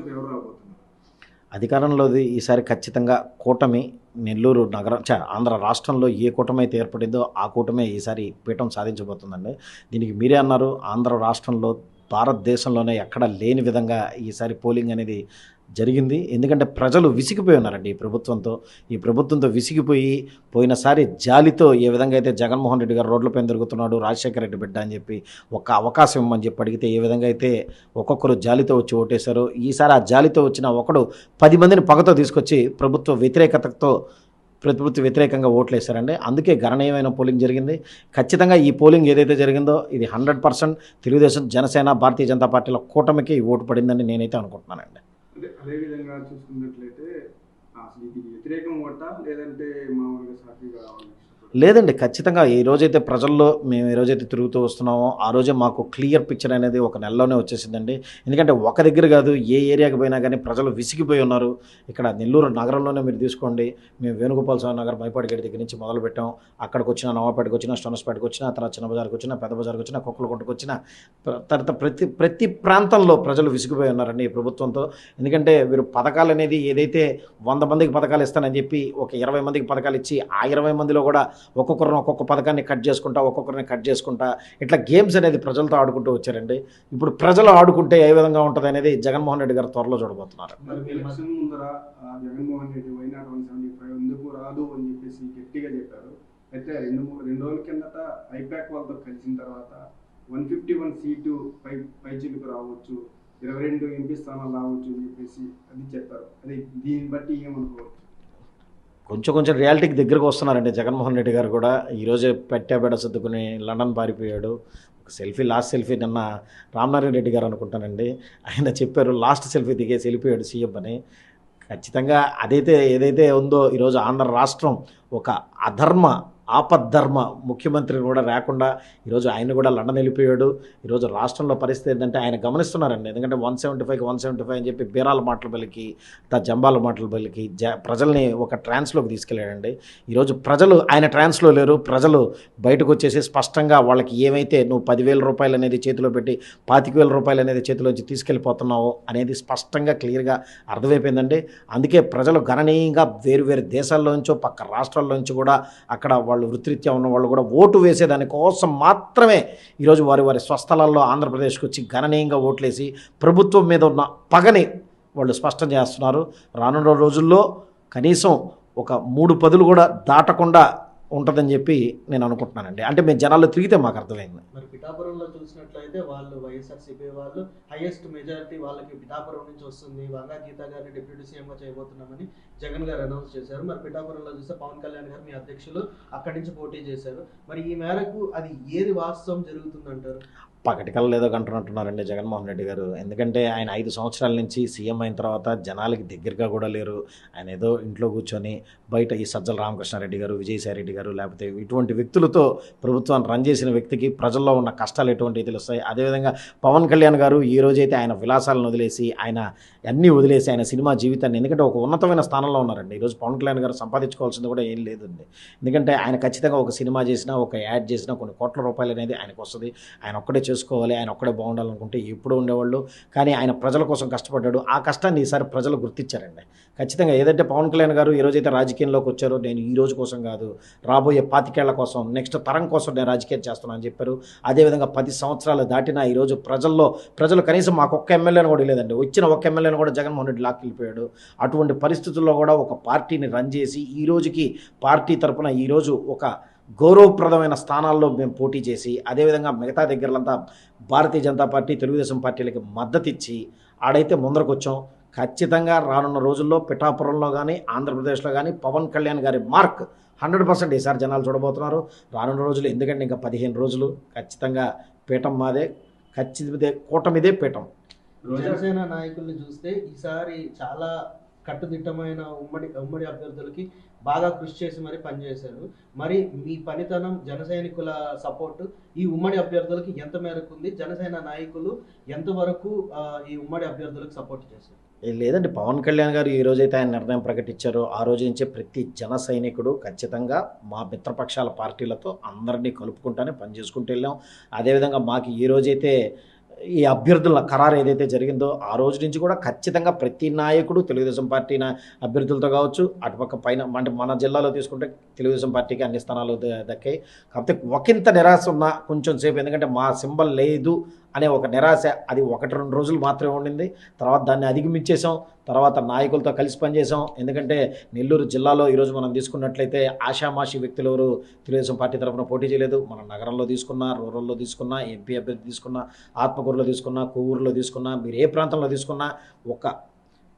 అధికారంలోకి ఎవరు రాబోతున్నారు? అధికారంలోది ఈసారి ఖచ్చితంగా కూటమి. నెల్లూరు నగరం ఆంధ్ర రాష్ట్రంలో ఏ కూటమి అయితే ఏర్పడిందో ఆ కూటమే ఈసారి పీఠం సాధించబోతుందండి. దీనికి మీరే అన్నారు, ఆంధ్ర రాష్ట్రంలో భారతదేశంలోనే ఎక్కడ లేని విధంగా ఈసారి పోలింగ్ అనేది జరిగింది. ఎందుకంటే ప్రజలు విసిగిపోయి ఉన్నారండి ఈ ప్రభుత్వంతో విసిగిపోయి, పోయినసారి జాలితో ఏ విధంగా అయితే జగన్మోహన్ రెడ్డి గారు రోడ్లపైన తిరుగుతున్నాడు, రాజశేఖర రెడ్డి బిడ్డ అని చెప్పి ఒక్క అవకాశం ఇవ్వమని చెప్పి అడిగితే ఏ విధంగా అయితే ఒక్కొక్కరు జాలితో వచ్చి ఓటేశారో, ఈసారి ఆ జాలితో వచ్చిన ఒకడు 10 మందిని పగతో తీసుకొచ్చి ప్రభుత్వ వ్యతిరేకంగా ఓట్లు వేశారండి. అందుకే గణనీయమైన పోలింగ్ జరిగింది. ఖచ్చితంగా ఈ పోలింగ్ ఏదైతే జరిగిందో ఇది 100% తెలుగుదేశం, జనసేన, భారతీయ జనతా పార్టీల కూటమికి ఓటు పడిందని నేనైతే అనుకుంటున్నానండి. అదే విధంగా చూసుకున్నట్లయితే అసలు ఇది వ్యతిరేకం ఓటా లేదంటే మామూలుగా సాఫీగా రావాలి? లేదండి, ఖచ్చితంగా ఏ రోజైతే ప్రజల్లో మేము ఏ రోజైతే తిరుగుతూ వస్తున్నామో ఆ రోజే మాకు క్లియర్ పిక్చర్ అనేది ఒక నెలలోనే వచ్చేసిందండి. ఎందుకంటే ఒక దగ్గర కాదు, ఏ ఏరియాకి పోయినా కానీ ప్రజలు విసిగిపోయి ఉన్నారు. ఇక్కడ నెల్లూరు నగరంలోనే మీరు తీసుకోండి, మేము వేణుగోపాల స్వామి నగర్ మైపాడి గేట్ దగ్గర నుంచి మొదలుపెట్టాం. అక్కడికి వచ్చిన నవాపేటకు వచ్చిన, స్టోనస్పేటకు వచ్చిన, తర్వాత చిన్న బజార్కి వచ్చిన, పెద్ద బజార్కి వచ్చిన, కుక్కలగుంటకు వచ్చిన, తర్వాత ప్రతి ప్రాంతంలో ప్రజలు విసిగిపోయి ఉన్నారండి ఈ ప్రభుత్వంతో. ఎందుకంటే వీరు పథకాలు అనేది ఏదైతే 100 మందికి పథకాలు ఇస్తానని చెప్పి ఒక 20 మందికి పథకాలు ఇచ్చి, ఆ 20 మందిలో కూడా ఒక్కొక్క పథకాన్ని కట్ చేసుకుంటా ఇట్లా గేమ్స్ అనేది ప్రజలతో ఆడుకుంటూ వచ్చారండి. ఇప్పుడు ప్రజలు ఆడుకుంటే ఏ విధంగా ఉంటుంది అనేది జగన్మోహన్ రెడ్డి గారు త్వరలో చూడబోతున్నారు. జగన్మోహన్ రెడ్డి వైనాట్ 175 ఎందుకు రాదు అని చెప్పేసి గట్టిగా చెప్పారు. అయితే రెండు రోజుల కిందట ఐపాక్ వాళ్ళతో కలిసిన తర్వాత 151 సీటు పైచిలకు రావచ్చు, 22 ఎంపీ స్థానాలు రావచ్చు అని చెప్పేసి అది చెప్పారు. అది దీన్ని బట్టి ఏమనుకోవచ్చు? కొంచెం రియాలిటీకి దగ్గరకు వస్తున్నారండి జగన్మోహన్ రెడ్డి గారు కూడా. ఈరోజే పెట్టాబెడ సర్దుకుని లండన్ పారిపోయాడు. ఒక లాస్ట్ సెల్ఫీ నిన్న రామనారాయణ రెడ్డి గారు అనుకుంటానండి, ఆయన చెప్పారు లాస్ట్ సెల్ఫీ దిగేసి వెళ్ళిపోయాడు సీఎం అని. ఖచ్చితంగా ఏదైతే ఉందో ఈరోజు ఆంధ్ర రాష్ట్రం ఒక ఆపద్ధర్మ ముఖ్యమంత్రిని కూడా రాకుండా ఈరోజు ఆయన కూడా లండన్ వెళ్ళిపోయాడు. ఈరోజు రాష్ట్రంలో పరిస్థితి ఏంటంటే ఆయన గమనిస్తున్నారండి. ఎందుకంటే 175 అని చెప్పి బీరాల మాటలు పలికి, జంబాల మాటలు పలికి ప్రజల్ని ఒక ట్రాన్స్లోకి తీసుకెళ్ళాడండి. ఈరోజు ప్రజలు ఆయన ట్రాన్స్లో లేరు. ప్రజలు బయటకు వచ్చేసి స్పష్టంగా వాళ్ళకి ఏమైతే నువ్వు 10,000 రూపాయలు అనేది చేతిలో పెట్టి 25,000 రూపాయలు అనేది చేతిలోంచి తీసుకెళ్ళిపోతున్నావో అనేది స్పష్టంగా క్లియర్గా అర్థమైపోయిందండి. అందుకే ప్రజలు గణనీయంగా వేరు దేశాల్లోంచో పక్క రాష్ట్రాల్లోంచి కూడా అక్కడ వృత్తిరీత్యా ఉన్న వాళ్ళు కూడా ఓటు వేసేదానికోసం మాత్రమే ఈరోజు వారి స్వస్థలాల్లో ఆంధ్రప్రదేశ్కి వచ్చి గణనీయంగా ఓట్లేసి ప్రభుత్వం మీద ఉన్న పగని వాళ్ళు స్పష్టం చేస్తున్నారు. రానున్న రోజుల్లో కనీసం ఒక 3 పదులు కూడా దాటకుండా ఉంటుందని చెప్పి నేను అనుకుంటున్నానండి. అంటే మేము జనాల్లో తిరిగితే మాకు అర్థమైంది. మరి పిఠాపురంలో చూసినట్లయితే వాళ్ళు వైఎస్ఆర్సీపీ వాళ్ళు హైయెస్ట్ మెజారిటీ వాళ్ళకి పిఠాపురం నుంచి వస్తుంది, వంగా గీత గారిని డిప్యూటీ సీఎంగా చేయబోతున్నామని జగన్ గారు అనౌన్స్ చేశారు. మరి పిఠాపురంలో చూస్తే పవన్ కళ్యాణ్ గారు మీ అధ్యక్షులు అక్కడి నుంచి పోటీ చేశారు. మరి ఈ మేరకు అది ఏది వాస్తవం జరుగుతుందంటారు? పకటికల్లో ఏదో అంటున్నారండి జగన్మోహన్ రెడ్డి గారు. ఎందుకంటే ఆయన 5 సంవత్సరాల నుంచి సీఎం అయిన తర్వాత జనాలకి దగ్గరగా కూడా లేరు. ఆయన ఏదో ఇంట్లో కూర్చొని బయట ఈ సజ్జల రామకృష్ణారెడ్డి గారు, విజయసాయిరెడ్డి గారు లేకపోతే ఇటువంటి వ్యక్తులతో ప్రభుత్వాన్ని రన్ చేసిన వ్యక్తికి ప్రజల్లో ఉన్న కష్టాలు ఎటువంటివి తెలుస్తాయి. అదేవిధంగా పవన్ కళ్యాణ్ గారు ఈ రోజైతే ఆయన విలాసాలను వదిలేసి ఆయన ఆయన సినిమా జీవితాన్ని, ఎందుకంటే ఒక ఉన్నతమైన స్థానంలో ఉన్నారండి. ఈరోజు పవన్ కళ్యాణ్ గారు సంపాదించుకోవాల్సింది కూడా ఏం లేదండి. ఎందుకంటే ఆయన ఖచ్చితంగా ఒక సినిమా చేసినా, ఒక యాడ్ చేసినా కొన్ని కోట్ల రూపాయలు అనేది ఆయనకు వస్తుంది. ఆయన ఒక్కడే చేసుకోవాలి, ఆయన ఒక్కడే బాగుండాలనుకుంటే ఎప్పుడూ ఉండేవాళ్ళు. కానీ ఆయన ప్రజల కోసం కష్టపడ్డాడు. ఆ కష్టాన్ని ఈసారి ప్రజలు గుర్తించారండి. ఖచ్చితంగా ఏదంటే పవన్ కళ్యాణ్ గారు ఈరోజైతే రాజకీయంలోకి వచ్చారో నేను ఈ రోజు కోసం కాదు, రాబోయే 25 ఏళ్ల కోసం, నెక్స్ట్ తరం కోసం నేను రాజకీయం చేస్తున్నాను అని చెప్పారు. అదేవిధంగా 10 సంవత్సరాలు దాటినా ఈరోజు ప్రజలు కనీసం మాకు ఒక్క ఎమ్మెల్యేని కూడా లేదండి, వచ్చిన ఒక్క ఎమ్మెల్యేని కూడా జగన్మోహన్ రెడ్డి లాక్కెళ్ళిపోయాడు. అటువంటి పరిస్థితుల్లో కూడా ఒక పార్టీని రన్ చేసి ఈ రోజుకి పార్టీ తరఫున ఈరోజు ఒక గౌరవప్రదమైన స్థానాల్లో మేము పోటీ చేసి, అదేవిధంగా మిగతా దగ్గరలంతా భారతీయ జనతా పార్టీ, తెలుగుదేశం పార్టీలకి మద్దతు ఇచ్చి ఆడైతే ముందరకు వచ్చాం. ఖచ్చితంగా రానున్న రోజుల్లో పిఠాపురంలో కానీ ఆంధ్రప్రదేశ్లో కానీ పవన్ కళ్యాణ్ గారి మార్క్ 100% ఈసారి జనాలు చూడబోతున్నారు. రానున్న రోజులు ఎందుకంటే ఇంకా 15 రోజులు ఖచ్చితంగా పీఠం మాదే, ఖచ్చితంగా కూటమిదే పీఠం. జనసేన నాయకుల్ని చూస్తే ఈసారి చాలా కట్టుదిట్టమైన ఉమ్మడి అభ్యర్థులకి బాగా కృషి చేసి మరి పనిచేశారు. మరి మీ పనితనం, జన సైనికుల సపోర్టు ఈ ఉమ్మడి అభ్యర్థులకి ఎంత మేరకు ఉంది? జనసేన నాయకులు ఎంతవరకు ఈ ఉమ్మడి అభ్యర్థులకు సపోర్ట్ చేశారు? లేదండి, పవన్ కళ్యాణ్ గారు ఈ రోజైతే ఆయన నిర్ణయం ప్రకటించారో ఆ రోజు నుంచే ప్రతి జన సైనికుడు ఖచ్చితంగా మా మిత్రపక్షాల పార్టీలతో అందరినీ కలుపుకుంటానే పనిచేసుకుంటూ వెళ్ళాం. అదేవిధంగా మాకు ఈ రోజైతే ఈ అభ్యర్థుల ఖరారు ఏదైతే జరిగిందో ఆ రోజు నుంచి కూడా ఖచ్చితంగా ప్రతి నాయకుడు తెలుగుదేశం పార్టీ అభ్యర్థులతో కావచ్చు, అటుపక్క పైన అంటే మన జిల్లాలో తీసుకుంటే తెలుగుదేశం పార్టీకి అన్ని స్థానాలు దక్కాయి. కాకపోతే ఒకంత నిరాశ ఉన్నా కొంచెం సేపు, ఎందుకంటే మా సింబల్ లేదు అనే ఒక నిరాశ అది 1-2 రోజులు మాత్రమే ఉండింది. తర్వాత దాన్ని అధిగమించేసాం. తర్వాత నాయకులతో కలిసి పనిచేసాం. ఎందుకంటే నెల్లూరు జిల్లాలో ఈరోజు మనం తీసుకున్నట్లయితే ఆషామాషి వ్యక్తులు ఎవరు తెలుగుదేశం పార్టీ తరఫున పోటీ చేయలేదు. మనం నగరంలో తీసుకున్నా, రూరల్లో తీసుకున్నా, ఎంపీ అభ్యర్థి తీసుకున్నా, ఆత్మకూరులో తీసుకున్నా, కొవ్వూరులో తీసుకున్నా, మీరు ఏ ప్రాంతంలో తీసుకున్నా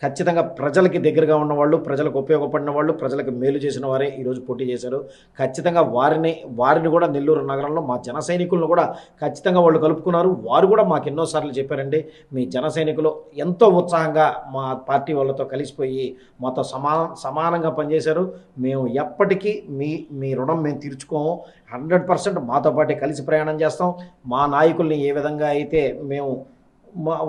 ఖచ్చితంగా ప్రజలకి దగ్గరగా ఉన్నవాళ్ళు, ప్రజలకు ఉపయోగపడిన వాళ్ళు, ప్రజలకు మేలు చేసిన వారే ఈరోజు పోటీ చేశారు. ఖచ్చితంగా వారిని కూడా నెల్లూరు నగరంలో మా జన సైనికులను కూడా ఖచ్చితంగా వాళ్ళు కలుపుకున్నారు. వారు కూడా మాకు ఎన్నోసార్లు చెప్పారండి, మీ జన సైనికులు ఎంతో ఉత్సాహంగా మా పార్టీ వాళ్ళతో కలిసిపోయి మాతో సమానంగా పనిచేశారు. మేము ఎప్పటికీ మీ రుణం మేము తీర్చుకోము. 100% మాతో పాటు కలిసి ప్రయాణం చేస్తాం. మా నాయకుల్ని ఏ విధంగా అయితే మేము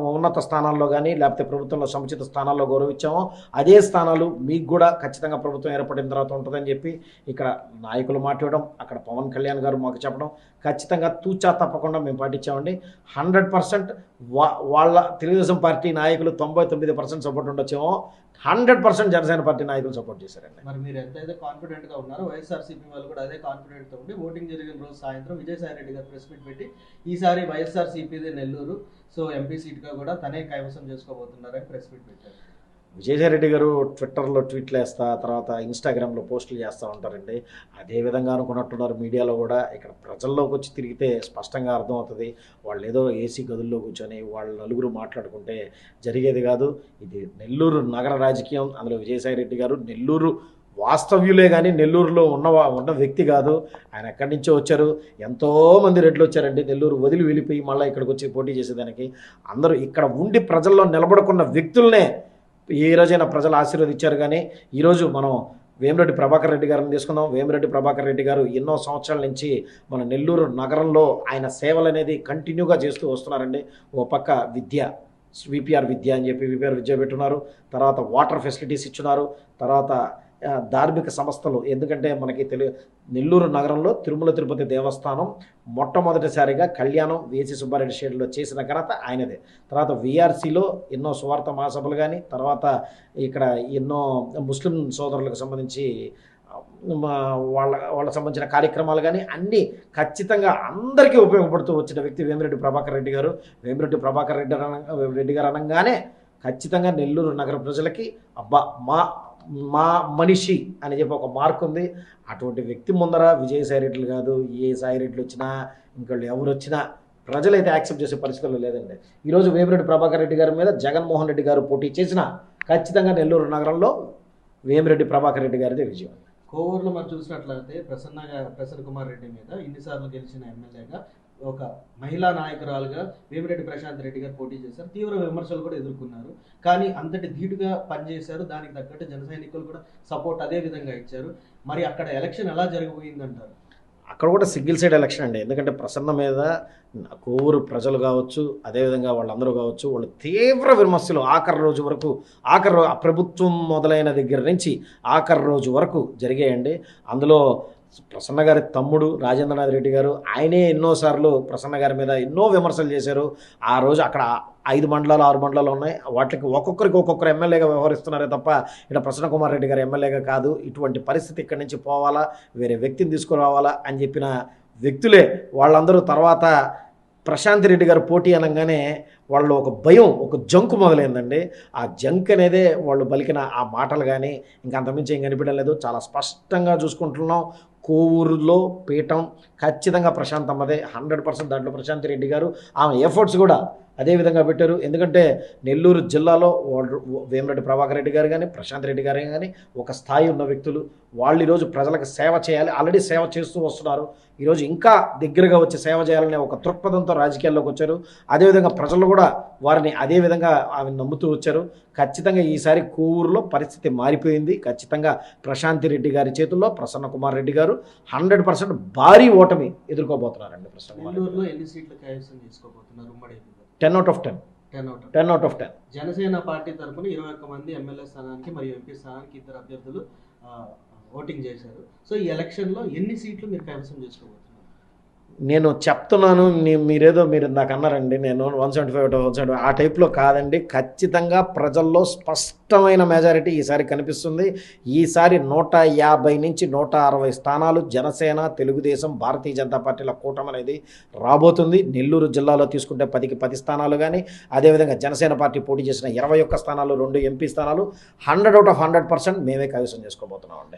ఉన్నత స్థానాల్లో కానీ లేకపోతే ప్రభుత్వంలో సముచిత స్థానాల్లో గౌరవించామో అదే స్థానాలు మీకు కూడా ఖచ్చితంగా ప్రభుత్వం ఏర్పడిన తర్వాత ఉంటుందని చెప్పి ఇక్కడ నాయకులు మాట్లాడడం, అక్కడ పవన్ కళ్యాణ్ గారు మాకు చెప్పడం ఖచ్చితంగా తూచా తప్పకుండా మేము పాటించామండి. 100% వాళ్ళ తెలుగుదేశం పార్టీ నాయకులు 99% సపోర్ట్ ఉండొచ్చేమో, 100% జనసేన పార్టీ నాయకులు సపోర్ట్ చేశారండి. మరి మీరు ఎంతైతే కాన్ఫిడెంట్గా ఉన్నారో వైఎస్ఆర్సీపీ వాళ్ళు కూడా అదే కాన్ఫిడెంట్తో ఉండి ఓటింగ్ జరిగిన రోజు సాయంత్రం విజయసాయి రెడ్డి గారు ప్రెస్ మీట్ పెట్టి ఈసారి వైఎస్ఆర్సీపీదే నెల్లూరు, సో ఎంపీ సీట్గా కూడా తనే కైవసం చేసుకోబోతున్నారని ప్రెస్ మీట్ పెట్టారు. విజయసాయి రెడ్డి గారు ట్విట్టర్లో ట్వీట్లు వేస్తా, తర్వాత ఇన్స్టాగ్రామ్లో పోస్టులు చేస్తూ ఉంటారండి. అదేవిధంగా అనుకున్నట్టున్నారు మీడియాలో కూడా. ఇక్కడ ప్రజల్లోకి వచ్చి తిరిగితే స్పష్టంగా అర్థమవుతుంది. వాళ్ళు ఏదో ఏసీ గదుల్లో కూర్చొని వాళ్ళు నలుగురు మాట్లాడుకుంటే జరిగేది కాదు. ఇది నెల్లూరు నగర రాజకీయం. అందులో విజయసాయి రెడ్డి గారు నెల్లూరు వాస్తవ్యులే కానీ నెల్లూరులో ఉన్న వ్యక్తి కాదు. ఆయన ఎక్కడి నుంచో వచ్చారు. ఎంతోమంది రెడ్లు వచ్చారండి నెల్లూరు వదిలి వెళ్ళిపోయి మళ్ళీ ఇక్కడికి వచ్చి పోటీ చేసేదానికి. అందరూ ఇక్కడ ఉండి ప్రజల్లో నిలబడుకున్న వ్యక్తులనే ఏ రోజైనా ప్రజలు ఆశీర్వదించారు. కానీ ఈరోజు మనం వేమిరెడ్డి ప్రభాకర్ రెడ్డి గారిని తీసుకుందాం. వేమిరెడ్డి ప్రభాకర్ రెడ్డి గారు ఎన్నో సంవత్సరాల నుంచి మన నెల్లూరు నగరంలో ఆయన సేవలు అనేది కంటిన్యూగా చేస్తూ వస్తున్నారండి. ఓ పక్క విద్య, విపిఆర్ విద్య అని చెప్పి విపిఆర్ విద్య పెట్టున్నారు. తర్వాత వాటర్ ఫెసిలిటీస్ ఇచ్చున్నారు. తర్వాత ధార్మిక సంస్థలు, ఎందుకంటే మనకి నెల్లూరు నగరంలో తిరుమల తిరుపతి దేవస్థానం మొట్టమొదటిసారిగా కళ్యాణం వేసి సుబ్బారెడ్డి షేడ్లో చేసిన ఘనత ఆయనదే. తర్వాత విఆర్సీలో ఎన్నో సువార్త మహాసభలు కానీ, తర్వాత ఇక్కడ ఎన్నో ముస్లిం సోదరులకు సంబంధించి వాళ్ళ సంబంధించిన కార్యక్రమాలు కానీ అన్నీ ఖచ్చితంగా అందరికీ ఉపయోగపడుతూ వచ్చిన వ్యక్తి వేమిరెడ్డి ప్రభాకర్ రెడ్డి గారు. వేమిరెడ్డి ప్రభాకర్ రెడ్డి గారు అనగానే ఖచ్చితంగా నెల్లూరు నగర ప్రజలకి అబ్బా మా మనిషి అని చెప్పి ఒక మార్క్ ఉంది. అటువంటి వ్యక్తి ముందర విజయసాయి రెడ్డిలు కాదు, ఏ సాయి రెడ్డిలు వచ్చినా ఇంకోళ్ళు ఎవరు వచ్చినా ప్రజలైతే యాక్సెప్ట్ చేసే పరిస్థితుల్లో లేదండి. ఈరోజు వేమిరెడ్డి ప్రభాకర్ రెడ్డి గారి మీద జగన్మోహన్ రెడ్డి గారు పోటీ చేసినా ఖచ్చితంగా నెల్లూరు నగరంలో వేమిరెడ్డి ప్రభాకర్ రెడ్డి గారిదే విజయం. కోవూరులో మనం చూసినట్లయితే ప్రసన్న కుమార్ రెడ్డి మీద ఇన్నిసార్లు గెలిచిన ఎమ్మెల్యేగా ఒక మహిళా నాయకురాలుగా వేమిరెడ్డి ప్రశాంత్ రెడ్డి గారు పోటీ చేశారు. తీవ్ర విమర్శలు కూడా ఎదుర్కొన్నారు. కానీ అంతటి ధీటుగా పనిచేశారు. దానికి తగ్గట్టు జన సైనికులు కూడా సపోర్ట్ అదే విధంగా ఇచ్చారు. మరి అక్కడ ఎలక్షన్ ఎలా జరిగిపోయిందంటారు? అక్కడ కూడా సింగిల్ సైడ్ ఎలక్షన్ అండి. ఎందుకంటే ప్రసన్న మీద కోవూరు ప్రజలు కావచ్చు, అదేవిధంగా వాళ్ళందరూ కావచ్చు, వాళ్ళు తీవ్ర విమర్శలు ఆఖరి రోజు వరకు, ప్రభుత్వం మొదలైన దగ్గర నుంచి ఆఖరి రోజు వరకు జరిగాయండి. అందులో ప్రసన్న గారి తమ్ముడు రాజేంద్రనాథ్ రెడ్డి గారు ఆయనే ఎన్నోసార్లు ప్రసన్న గారి మీద ఎన్నో విమర్శలు చేశారు. ఆ రోజు అక్కడ 5 మండలాలు 6 మండలాలు ఉన్నాయి. వాటికి ఒక్కొక్కరు ఎమ్మెల్యేగా వ్యవహరిస్తున్నారే తప్ప ఇక్కడ ప్రసన్న కుమార్ రెడ్డి గారు ఎమ్మెల్యేగా కాదు. ఇటువంటి పరిస్థితి ఇక్కడి నుంచి పోవాలా, వేరే వ్యక్తిని తీసుకురావాలా అని చెప్పిన వ్యక్తులే వాళ్ళందరూ. తర్వాత ప్రశాంత్ రెడ్డి గారు పోటీ అనగానే వాళ్ళు ఒక భయం, ఒక జంకు మొదలైందండి. ఆ జంక్ అనేదే వాళ్ళు పలికిన ఆ మాటలు కానీ ఇంకా అంతమించి ఏం కనిపించడం లేదు. చాలా స్పష్టంగా చూసుకుంటున్నాం. కోవూరులో పీఠం ఖచ్చితంగా ప్రశాంత్ అమ్మదే 100%. దాంట్లో ప్రశాంత్ రెడ్డి గారు ఆమె ఎఫర్ట్స్ కూడా అదేవిధంగా పెట్టారు. ఎందుకంటే నెల్లూరు జిల్లాలో వేమిరెడ్డి ప్రభాకర్ రెడ్డి గారు కానీ ప్రశాంత్ రెడ్డి గారు కానీ ఒక స్థాయి ఉన్న వ్యక్తులు. వాళ్ళు ఈరోజు ప్రజలకు సేవ చేయాలి, ఆల్రెడీ సేవ చేస్తూ వస్తున్నారు. ఈరోజు ఇంకా దగ్గరగా వచ్చి సేవ చేయాలనే ఒక దృక్పథంతో రాజకీయాల్లోకి వచ్చారు. అదేవిధంగా ప్రజలు కూడా వారిని అదేవిధంగా ఆమె నమ్ముతూ వచ్చారు. ఖచ్చితంగా ఈసారి కోవూరులో పరిస్థితి మారిపోయింది. ఖచ్చితంగా ప్రశాంత్ రెడ్డి గారి చేతుల్లో ప్రసన్న కుమార్ రెడ్డి గారు 100% భారీ ఓటమి ఎదుర్కోబోతున్నారండి. నెల్లూరులో ఎన్ని సీట్లు కైవసం చేసుకోబోతున్నారు? 10 out of 10. 10 out of 10. Janasena party తరఫున 21 మంది ఎమ్మెల్యే స్థానానికి మరియు ఎంపీ స్థానానికి 2 అభ్యర్థులు ఓటింగ్ చేశారు. సో ఈ ఎలక్షన్లో ఎన్ని సీట్లు మీరు కైవసం చేసుకోబోతున్నారు? నేను చెప్తున్నాను, మీరు నాకు అన్నారండి, నేను 175 ఆ టైప్లో కాదండి. ఖచ్చితంగా ప్రజల్లో స్పష్టమైన మెజారిటీ ఈసారి కనిపిస్తుంది. ఈసారి 150 నుంచి 160 స్థానాలు జనసేన, తెలుగుదేశం, భారతీయ జనతా పార్టీల కూటమి అనేది రాబోతుంది. నెల్లూరు జిల్లాలో తీసుకుంటే 10కి 10 స్థానాలు కానీ, అదేవిధంగా జనసేన పార్టీ పోటీ చేసిన 21 స్థానాలు, 2 ఎంపీ స్థానాలు 100 out of 100% మేమే కైవసం చేసుకోబోతున్నాం అండి.